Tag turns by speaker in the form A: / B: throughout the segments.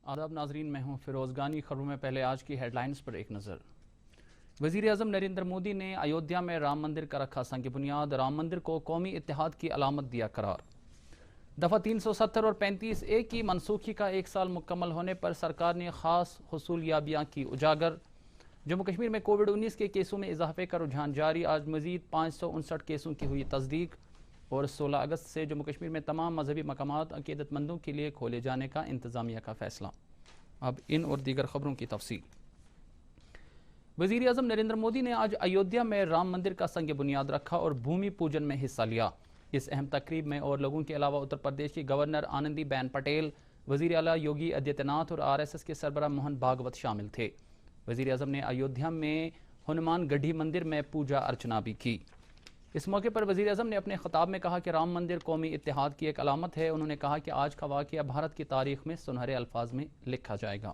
A: آداب ناظرین، میں ہوں فیروز گانی۔ خبروں میں پہلے آج کی ہیڈ لائنز پر ایک نظر۔ وزیر اعظم نریندر مودی نے ایودھیا میں رام مندر کا رکھا سنگ بنیاد، رام مندر کو قومی اتحاد کی علامت دیا قرار۔ دفعہ 370 اور 35A کی منسوخی کا 1 سال مکمل ہونے پر سرکار نے خاص حصولیابیاں کی اجاگر۔ جموں کشمیر میں کووڈ-19 کے کیسوں میں اضافے کا رجحان جاری، آج مزید 559 کیسوں کی ہوئی تصدیق۔ اور 16 اگست سے جموں کشمیر میں تمام مذہبی مقامات عقیدت مندوں کے لیے کھولے جانے کا انتظامیہ کا فیصلہ۔ اب ان اور دیگر خبروں کی تفصیل۔ وزیر اعظم نریندر مودی نے آج ایودھیا میں رام مندر کا سنگ بنیاد رکھا اور بھومی پوجن میں حصہ لیا۔ اس اہم تقریب میں اور لوگوں کے علاوہ اتر پردیش کی گورنر آنندی بین پٹیل، وزیر اعلیٰ یوگی آدتیہ ناتھ اور RSS کے سربراہ موہن بھاگوت شامل تھے۔ وزیر اعظم نے ایودھیا میں ہنومان گڑھی مندر میں پوجا ارچنا بھی کی۔ اس موقع پر وزیر اعظم نے اپنے خطاب میں کہا کہ رام مندر قومی اتحاد کی ایک علامت ہے۔ انہوں نے کہا کہ آج کا واقعہ بھارت کی تاریخ میں سنہرے الفاظ میں لکھا جائے گا۔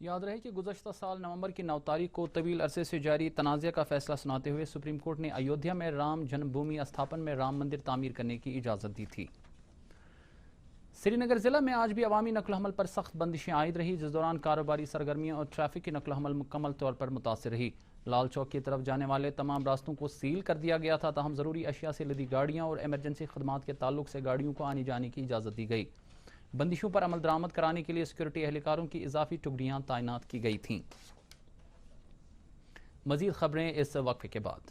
A: یاد رہے کہ گزشتہ سال نومبر کی 9 تاریخ کو طویل عرصے سے جاری تنازع کا فیصلہ سناتے ہوئے سپریم کورٹ نے ایودھیا میں رام جنم بھومی استھاپن میں رام مندر تعمیر کرنے کی اجازت دی تھی۔ سری نگر ضلع میں آج بھی عوامی نقل و حمل پر سخت بندشیں عائد رہی، جس دوران کاروباری سرگرمیاں اور ٹریفک کی نقل و حمل مکمل طور پر متاثر رہی۔ لال چوک کی طرف جانے والے تمام راستوں کو سیل کر دیا گیا تھا، تاہم ضروری اشیاء سے لدی گاڑیاں اور ایمرجنسی خدمات کے تعلق سے گاڑیوں کو آنے جانے کی اجازت دی گئی۔ بندشوں پر عمل درآمد کرانے کے لیے سیکورٹی اہلکاروں کی اضافی ٹکڑیاں تعینات کی گئی تھیں۔ مزید خبریں اس وقفے کے بعد۔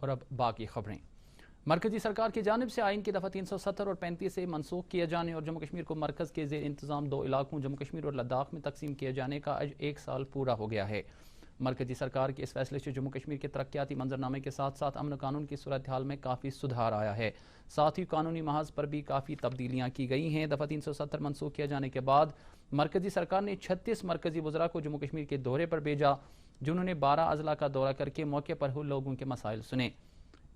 A: اور اب باقی خبریں۔ مرکزی سرکار کی جانب سے آئین کی دفعہ 370 اور 35 منسوخ کیے جانے اور جموں کشمیر کو مرکز کے زیر انتظام 2 علاقوں جموں کشمیر اور لداخ میں تقسیم کیے جانے کا آج 1 سال پورا ہو گیا ہے۔ مرکزی سرکار کے اس فیصلے سے جموں کشمیر کے ترقیاتی منظرنامے کے ساتھ ساتھ امن و قانون کی صورتحال میں کافی سدھار آیا ہے، ساتھ ہی قانونی محاذ پر بھی کافی تبدیلیاں کی گئی ہیں۔ دفعہ 370 منسوخ کیے جانے کے بعد مرکزی سرکار نے 36 مرکزی وزراء کو جموں کشمیر کے دورے پر بھیجا، جنہوں نے 12 اضلاع کا دورہ کر کے موقع پر ہوئے لوگوں کے مسائل سنے۔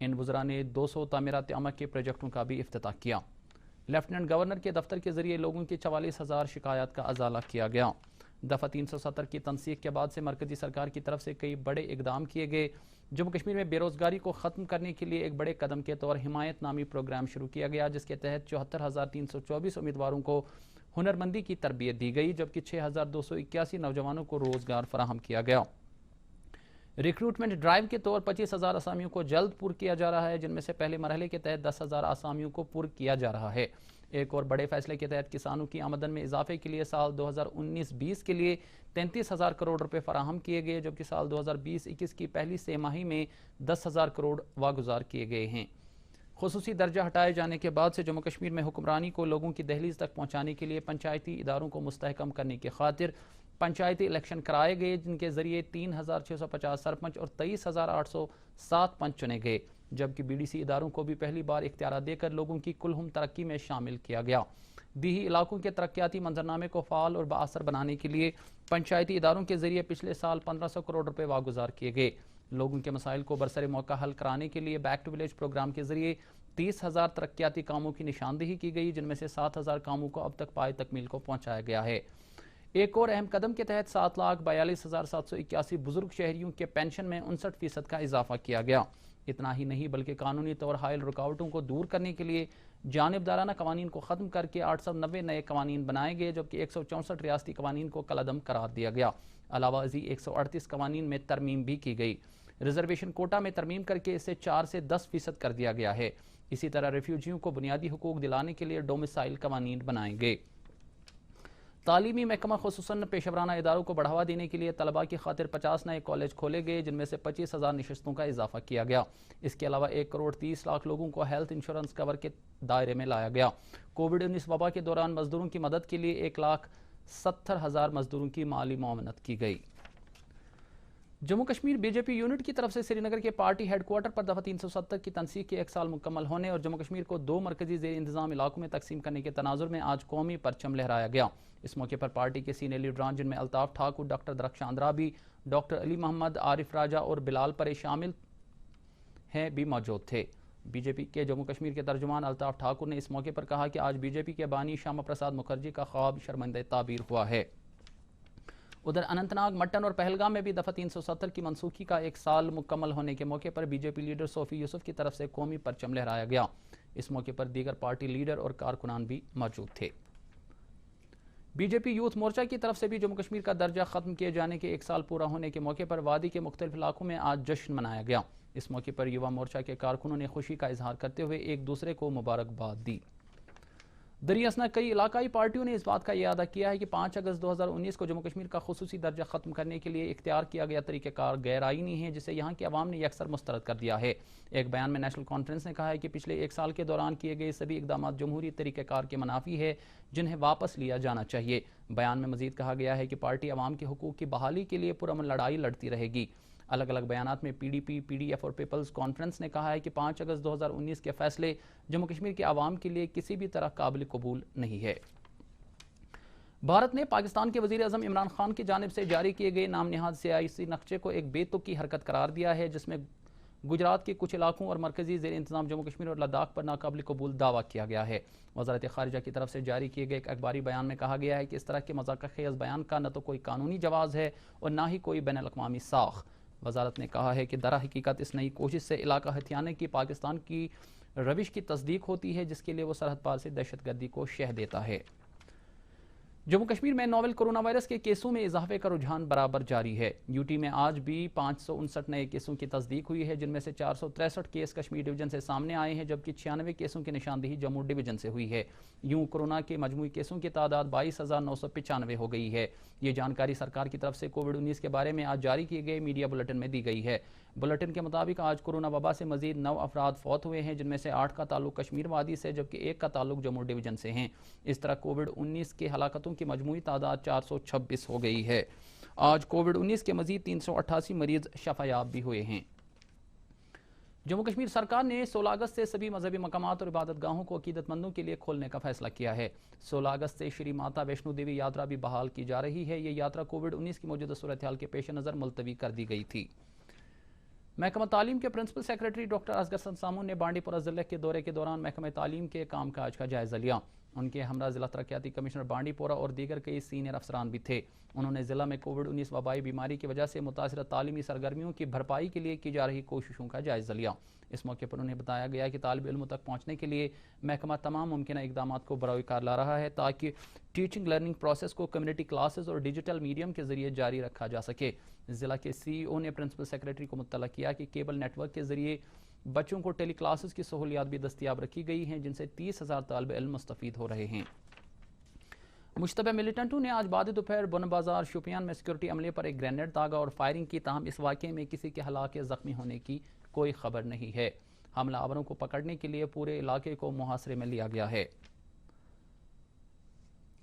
A: ان وزراء نے 200 تعمیرات عامہ کے پروجیکٹوں کا بھی افتتاح کیا۔ لیفٹیننٹ گورنر کے دفتر کے ذریعے لوگوں کی 44,000 شکایات کا ازالہ کیا گیا۔ دفعہ 370 کی تنسیخ کے بعد سے مرکزی سرکار کی طرف سے کئی بڑے اقدام کیے گئے۔ جموں کشمیر میں بے روزگاری کو ختم کرنے کے لیے ایک بڑے قدم کے طور حمایت نامی پروگرام شروع کیا گیا، جس کے تحت 74,324 امیدواروں کو ہنرمندی کی تربیت دی گئی، جبکہ 6,281 نوجوانوں کو روزگار فراہم کیا گیا۔ ریکروٹمنٹ ڈرائیو کے طور 25,000 آسامیوں کو جلد پر کیا جا رہا ہے، جن میں سے پہلے مرحلے کے تحت 10,000 آسامیوں کو پر کیا جا رہا ہے۔ ایک اور بڑے فیصلے کے تحت کسانوں کی آمدن میں اضافے کے لیے سال 2019-20 کے لیے 33,000 کروڑ روپے فراہم کیے گئے، جبکہ سال 2020-21 کی پہلی سہ ماہی میں 10,000 کروڑ واگزار کیے گئے ہیں۔ خصوصی درجہ ہٹائے جانے کے بعد سے جموں کشمیر میں حکمرانی کو لوگوں کی دہلیز تک پہنچانے کے لیے پنچایتی اداروں کو مستحکم کرنے کی خاطر پنچایتی الیکشن کرائے گئے، جن کے ذریعے 3,650 سرپنچ اور 23,807 پنچ چنے گئے، جبکہ بی ڈی سی اداروں کو بھی پہلی بار اختیارات دے کر لوگوں کی کلہم ترقی میں شامل کیا گیا۔ دیہی علاقوں کے ترقیاتی منظرنامے کو فعال اور بااثر بنانے کے لیے پنچایتی اداروں کے ذریعے پچھلے سال 1,500 کروڑ روپے واگزار کیے گئے۔ لوگوں کے مسائل کو برسر موقع حل کرانے کے لیے بیک ٹو ولیج پروگرام کے ذریعے 30,000 ترقیاتی کاموں کی نشاندہی کی گئی، جن میں سے 7,000 کاموں کو اب تک پائے تکمیل کو پہنچایا گیا ہے۔ ایک اور اہم قدم کے تحت 7,42,781 بزرگ شہریوں کے پینشن میں 59% کا اضافہ کیا گیا۔ اتنا ہی نہیں بلکہ قانونی طور حائل رکاوٹوں کو دور کرنے کے لیے جانبدارانہ قوانین کو ختم کر کے 890 نئے قوانین بنائے گئے، جبکہ 164 ریاستی قوانین کو کالعدم قرار دیا گیا۔ علاوہ ازیں 138 قوانین میں ترمیم بھی کی گئی۔ ریزرویشن کوٹا میں ترمیم کر کے اسے 4 سے 10% کر دیا گیا ہے۔ اسی طرح ریفیوجیوں کو بنیادی حقوق دلانے کے لیے ڈومیسائل قوانین بنائے گئے۔ تعلیمی محکمہ خصوصاً پیشہ ورانہ اداروں کو بڑھاوا دینے کے لیے طلباء کی خاطر 50 نئے کالج کھولے گئے، جن میں سے 25,000 نشستوں کا اضافہ کیا گیا۔ اس کے علاوہ 1,30,00,000 لوگوں کو ہیلتھ انشورنس کور کے دائرے میں لایا گیا۔ کووڈ-19 وبا کے دوران مزدوروں کی مدد کے لیے 1,70,000 مزدوروں کی مالی معاونت کی گئی۔ جموں کشمیر بی جے پی یونٹ کی طرف سے سری نگر کے پارٹی ہیڈ کوارٹر پر دفعہ 370 کی تنسیق کے 1 سال مکمل ہونے اور جموں کشمیر کو 2 مرکزی زیر انتظام علاقوں میں تقسیم کرنے کے تناظر میں آج قومی پرچم لہرایا گیا۔ اس موقع پر پارٹی کے سینئر لیڈران جن میں الطاف ٹھاکر، ڈاکٹر درخشان رابی، ڈاکٹر علی محمد، عارف راجہ اور بلال پرے شامل ہیں بھی موجود تھے۔ بی جے پی کے جموں کشمیر کے ترجمان الطاف ٹھاکر نے اس موقع پر کہا کہ آج بی جے پی کے بانی شیاما پرساد مکھرجی کا خواب شرمندہ تعبیر ہوا ہے۔ ادھر اننت ناگ، مٹن اور پہلگام میں بھی دفعہ 370 کی منسوخی کا 1 سال مکمل ہونے کے موقع پر بی جے پی لیڈر صوفی یوسف کی طرف سے قومی پرچم لہرایا گیا۔ اس موقع پر دیگر پارٹی لیڈر اور کارکنان بھی موجود تھے۔ بی جے پی یوتھ مورچہ کی طرف سے بھی جموں کشمیر کا درجہ ختم کیے جانے کے 1 سال پورا ہونے کے موقع پر وادی کے مختلف علاقوں میں آج جشن منایا گیا۔ اس موقع پر یووا مورچہ کے کارکنوں نے خوشی کا اظہار کرتے ہوئے ایک دوسرے کو مبارکباد دی۔ دریں اثنا کئی علاقائی پارٹیوں نے اس بات کا اعادہ کیا ہے کہ 5 اگست 2019 کو جموں کشمیر کا خصوصی درجہ ختم کرنے کے لیے اختیار کیا گیا طریقہ کار غیر آئینی ہے، جسے یہاں کے عوام نے یکسر مسترد کر دیا ہے۔ ایک بیان میں نیشنل کانفرنس نے کہا ہے کہ پچھلے 1 سال کے دوران کیے گئے سبھی اقدامات جمہوری طریقہ کار کے منافی ہے، جنہیں واپس لیا جانا چاہیے۔ بیان میں مزید کہا گیا ہے کہ پارٹی عوام کے حقوق کی بحالی کے لیے پرامن لڑائی لڑتی رہے گی۔ الگ الگ بیانات میں پی ڈی پی، پی ڈی ایف اور پیپلز کانفرنس نے کہا ہے کہ 5 اگست 2019 کے فیصلے جموں کشمیر کے عوام کے لیے کسی بھی طرح قابل قبول نہیں ہے۔ بھارت نے پاکستان کے وزیر اعظم عمران خان کی جانب سے جاری کیے گئے نام نہاد سیاسی نقشے کو ایک بے تکی حرکت قرار دیا ہے، جس میں گجرات کے کچھ علاقوں اور مرکزی زیر انتظام جموں کشمیر اور لداخ پر ناقابل قبول دعویٰ کیا گیا ہے۔ وزارت خارجہ کی طرف سے جاری کیے گئے ایک اخباری بیان میں کہا گیا ہے کہ اس طرح کے مذاق خیز بیان کا نہ تو کوئی قانونی جواز ہے اور نہ ہی کوئی بین الاقوامی ساخت۔ وزارت نے کہا ہے کہ در حقیقت اس نئی کوشش سے علاقہ ہتھیانے کی پاکستان کی روش کی تصدیق ہوتی ہے، جس کے لیے وہ سرحد پار سے دہشت گردی کو شہ دیتا ہے۔ جموں کشمیر میں نوویل کرونا وائرس کے کیسوں میں اضافے کا رجحان برابر جاری ہے۔ یوٹی میں آج بھی 559 نئے کیسوں کی تصدیق ہوئی ہے، جن میں سے 463 کیس کشمیر ڈویژن سے سامنے آئے ہیں، جبکہ 96 کیسوں کی نشاندہی جموں ڈویژن سے ہوئی ہے۔ یوں کورونا کے مجموعی کیسوں کی تعداد 22,995 ہو گئی ہے۔ یہ جانکاری سرکار کی طرف سے کووڈ-19 کے بارے میں آج جاری کیے گئے میڈیا بلیٹن میں دی گئی ہے۔ بلیٹن کے مطابق آج کورونا وبا سے مزید 9 افراد فوت ہوئے ہیں، جن میں سے 8 کا تعلق کشمیر وادی سے جبکہ 1 کا تعلق جموں ڈویژن سے ہیں۔ اس طرح کووڈ-19 کے ہلاکتوں کی مجموعی تعداد 426 ہو گئی ہے۔ آج کووڈ-19 کے مزید 388 مریض شفا یاب بھی ہوئے ہیں۔ جموں کشمیر سرکار نے 16 اگست سے سبھی مذہبی مقامات اور عبادت گاہوں کو عقیدت مندوں کے لیے کھولنے کا فیصلہ کیا ہے۔ 16 اگست سے شری ماتا ویشنو دیوی یاترا بھی بحال کی جا رہی ہے۔ یہ یاترا کووڈ-19 کی موجودہ صورتحال کے پیش نظر ملتوی کر دی گئی تھی۔ محکمہ تعلیم کے پرنسپل سیکریٹری ڈاکٹر اصغر سامون نے بانڈی پورہ ضلع کے دورے کے دوران محکمہ تعلیم کے کام کاج کا جائزہ لیا۔ ان کے ہمراہ ضلع ترقیاتی کمشنر بانڈی پورہ اور دیگر کئی سینئر افسران بھی تھے۔ انہوں نے ضلع میں کووڈ-19 وبائی بیماری کی وجہ سے متاثرہ تعلیمی سرگرمیوں کی بھرپائی کے لیے کی جا رہی کوششوں کا جائزہ لیا۔ اس موقع پر انہیں بتایا گیا کہ طالب علموں تک پہنچنے کے لیے محکمہ تمام ممکنہ اقدامات کو بروئے کار لا رہا ہے تاکہ ٹیچنگ لرننگ پروسیس کو کمیونٹی کلاسز اور ڈیجیٹل میڈیم کے ذریعے جاری رکھا جا سکے۔ ضلع کے سی ای او نے پرنسپل سیکریٹری کو مطلع کیا کہ کیبل نیٹ ورک کے ذریعے بچوں کو ٹیلی کلاسز کی سہولیات بھی دستیاب رکھی گئی ہیں جن سے 30,000 طالب علم مستفید ہو رہے ہیں۔ مشتبہ ملیٹنٹوں نے آج بعد دوپہر بن بازار شوپیان میں سیکورٹی عملے پر ایک گرینیڈ داغا اور فائرنگ کی، تاہم اس واقعے میں کسی کے ہلاک یا زخمی ہونے کی کوئی خبر نہیں ہے۔ حملہ آوروں کو پکڑنے کے لیے پورے علاقے کو محاصرے میں لیا گیا ہے۔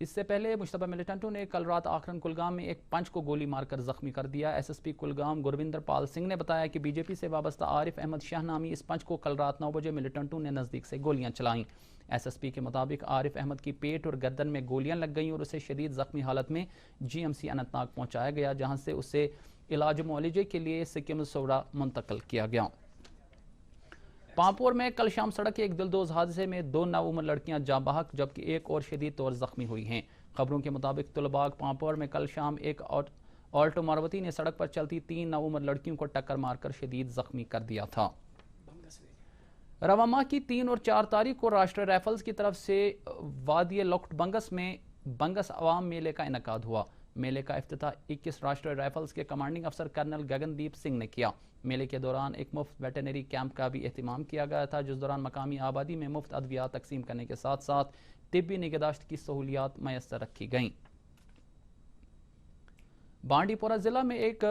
A: اس سے پہلے مشتبہ ملیٹنٹوں نے کل رات آکرن کلگام میں ایک پنچ کو گولی مار کر زخمی کر دیا۔ S S P Kulgam گروندر Pal Singh نے بتایا کہ بی جے پی سے وابستہ عارف احمد شاہ نامی اس پنچ کو کل رات 9 بجے ملیٹنٹوں نے نزدیک سے گولیاں چلائیں۔ ایس ایس پی کے مطابق عارف احمد کی پیٹ اور گردن میں گولیاں لگ گئیں اور اسے شدید زخمی حالت میں G M C Anant Nag پہنچایا گیا، جہاں سے اسے علاج معالجے کے لیے سکم سورا منتقل کیا گیا۔ پامپور میں کل شام سڑک کے ایک دلدوز حادثے میں 2 نوعمر لڑکیاں جاں بحق جبکہ ایک اور شدید طور زخمی ہوئی ہیں۔ خبروں کے مطابق طلباغ پامپور میں کل شام ایک آلٹو ماروتی نے سڑک پر چلتی 3 نوعمر لڑکیوں کو ٹکر مار کر شدید زخمی کر دیا تھا۔ رواں ماہ کی 3 اور 4 تاریخ کو راشٹر رائفلز کی طرف سے وادی لوکٹ بنگس میں بنگس عوام میلے کا انعقاد ہوا۔ میلے کا افتتاح 21 راشٹر رائفلز کے کمانڈنگ افسر کرنل گگن دیپ سنگھ نے کیا۔ میلے کے دوران ایک مفت ویٹرنری کیمپ کا بھی اہتمام کیا گیا تھا، جس دوران مقامی آبادی میں مفت ادویات تقسیم کرنے کے ساتھ ساتھ طبی نگہداشت کی سہولیات میسر رکھی گئیں۔ بانڈی پورہ ضلع میں ایک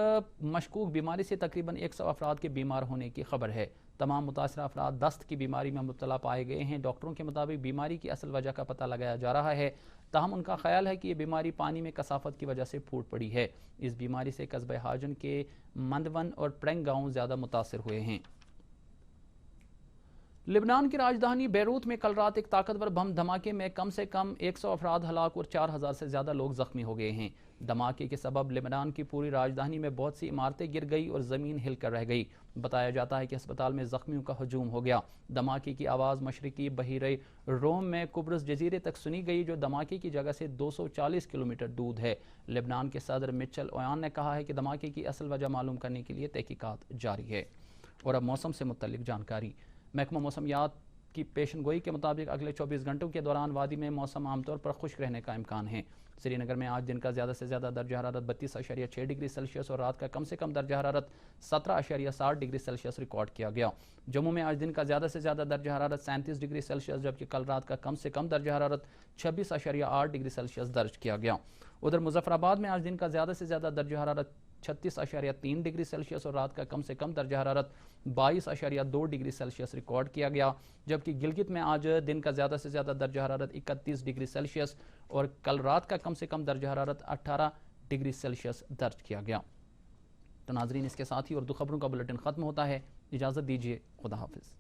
A: مشکوک بیماری سے تقریباً 100 افراد کے بیمار ہونے کی خبر ہے۔ تمام متاثرہ افراد دست کی بیماری میں مبتلا پائے گئے ہیں۔ ڈاکٹروں کے مطابق بیماری کی اصل وجہ کا پتہ لگایا جا رہا ہے، تاہم ان کا خیال ہے کہ یہ بیماری پانی میں کثافت کی وجہ سے پھوٹ پڑی ہے۔ اس بیماری سے قصبہ ہاجن کے مندون اور پرنگ گاؤں زیادہ متاثر ہوئے ہیں۔ لبنان کی راجدھانی بیروت میں کل رات ایک طاقتور بم دھماکے میں کم سے کم 100 افراد ہلاک اور 4000 سے زیادہ لوگ زخمی ہو گئے ہیں۔ دھماکے کے سبب لبنان کی پوری راجدھانی میں بہت سی عمارتیں گر گئی اور زمین ہل کر رہ گئی۔ بتایا جاتا ہے کہ اسپتال میں زخمیوں کا ہجوم ہو گیا۔ دھماکے کی آواز مشرقی بحیرہ روم میں قبرص جزیرے تک سنی گئی، جو دھماکے کی جگہ سے 240 کلومیٹر دور ہے۔ لبنان کے صدر مچل اویان نے کہا ہے کہ دھماکے کی اصل وجہ معلوم کرنے کے لیے تحقیقات جاری ہے۔ اور اب موسم سے متعلق جانکاری۔ محکمہ موسمیات کی پیشن گوئی کے مطابق اگلے 24 گھنٹوں کے دوران وادی میں موسم عام طور پر خشک رہنے کا امکان ہے۔ سری نگر میں آج دن کا زیادہ سے زیادہ درجہ حرارت 32.6 ڈگری سیلسیس اور رات کا کم سے کم درجہ حرارت 17.7 ڈگری سیلسیس ریکارڈ کیا گیا۔ جموں میں آج دن کا زیادہ سے زیادہ درجہ حرارت 37 ڈگری سیلسیس جبکہ کل رات کا کم سے کم درجہ حرارت 26.8 ڈگری سیلسیس درج کیا گیا۔ ادھر مظفر آباد میں آج دن کا زیادہ سے زیادہ درجہ حرارت 36.3 ڈگری سیلسیس اور رات کا کم سے کم درجہ حرارت 22.2 ڈگری سیلسیس ریکارڈ کیا گیا، جبکہ گلگت میں آج دن کا زیادہ سے زیادہ درجہ حرارت 31 ڈگری سیلسیس اور کل رات کا کم سے کم درجہ حرارت 18 ڈگری سیلسیس درج کیا گیا۔ تو ناظرین، اس کے ساتھ ہی اردو خبروں کا بلیٹن ختم ہوتا ہے۔ اجازت دیجیے، خدا حافظ۔